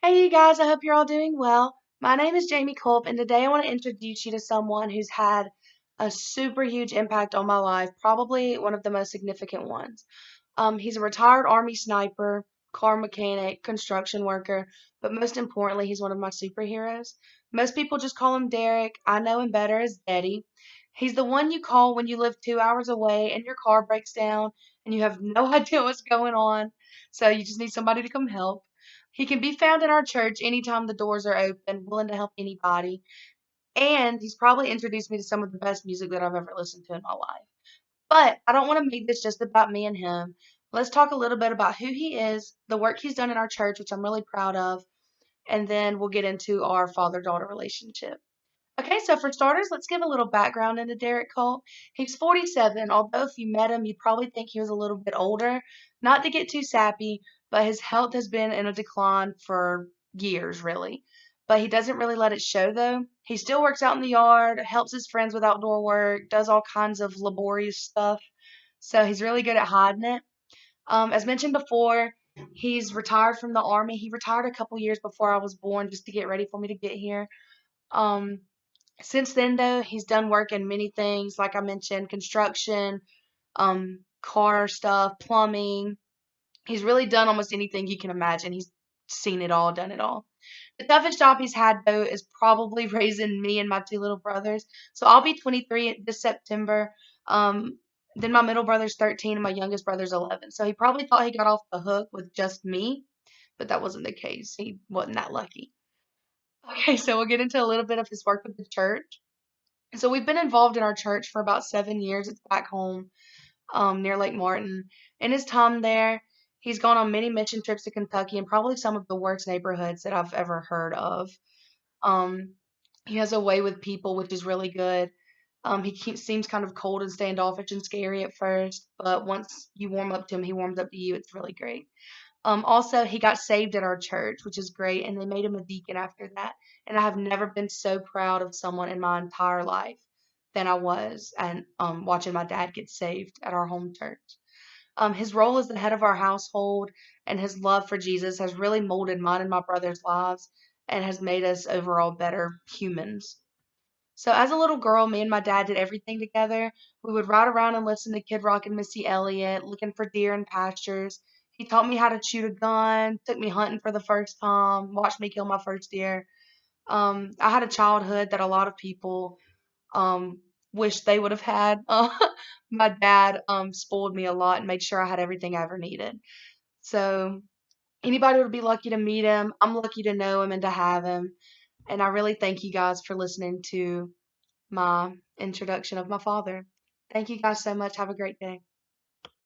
Hey, you guys, I hope you're all doing well. My name is Jami Culp, and today I want to introduce you to someone who's had a super huge impact on my life, probably one of the most significant ones. He's a retired Army sniper, car mechanic, construction worker, but most importantly, he's one of my superheroes. Most people just call him Derrick. I know him better as Daddy. He's the one you call when you live 2 hours away and your car breaks down and you have no idea what's going on, so you just need somebody to come help. He can be found in our church anytime the doors are open, willing to help anybody. And he's probably introduced me to some of the best music that I've ever listened to in my life. But I don't want to make this just about me and him. Let's talk a little bit about who he is, the work he's done in our church, which I'm really proud of, and then we'll get into our father daughter relationship. Okay, so for starters, let's give a little background into Derrick Culp. He's 47, although if you met him, you'd probably think he was a little bit older. Not to get too sappy, but his health has been in a decline for years, really. But he doesn't really let it show, though. He still works out in the yard, helps his friends with outdoor work, does all kinds of laborious stuff. So he's really good at hiding it. As mentioned before, he's retired from the Army. He retired a couple years before I was born just to get ready for me to get here. Um, since then, though, he's done work in many things, like I mentioned, construction, car stuff, plumbing. He's really done almost anything you can imagine. He's seen it all, done it all. The toughest job he's had, though, is probably raising me and my two little brothers. So I'll be 23 this September. Um, then my middle brother's 13 and my youngest brother's 11. So he probably thought he got off the hook with just me, but that wasn't the case. He wasn't that lucky. Okay, so we'll get into a little bit of his work with the church. So we've been involved in our church for about 7 years. It's back home, near Lake Martin. In his time there, he's gone on many mission trips to Kentucky and probably some of the worst neighborhoods that I've ever heard of. Um, he has a way with people, which is really good. Seems kind of cold and standoffish and scary at first, but once you warm up to him, he warms up to you. It's really great. Also, he got saved at our church, which is great, and they made him a deacon after that. And I have never been so proud of someone in my entire life than I was and watching my dad get saved at our home church. His role as the head of our household and his love for Jesus has really molded mine and my brother's lives and has made us overall better humans. So as a little girl, me and my dad did everything together. We would ride around and listen to Kid Rock and Missy Elliott, looking for deer in pastures. He taught me how to shoot a gun, took me hunting for the first time, watched me kill my first deer. I had a childhood that a lot of people um, wish they would have had. My dad spoiled me a lot and made sure I had everything I ever needed. So anybody would be lucky to meet him. I'm lucky to know him and to have him. And I really thank you guys for listening to my introduction of my father. Thank you guys so much. Have a great day.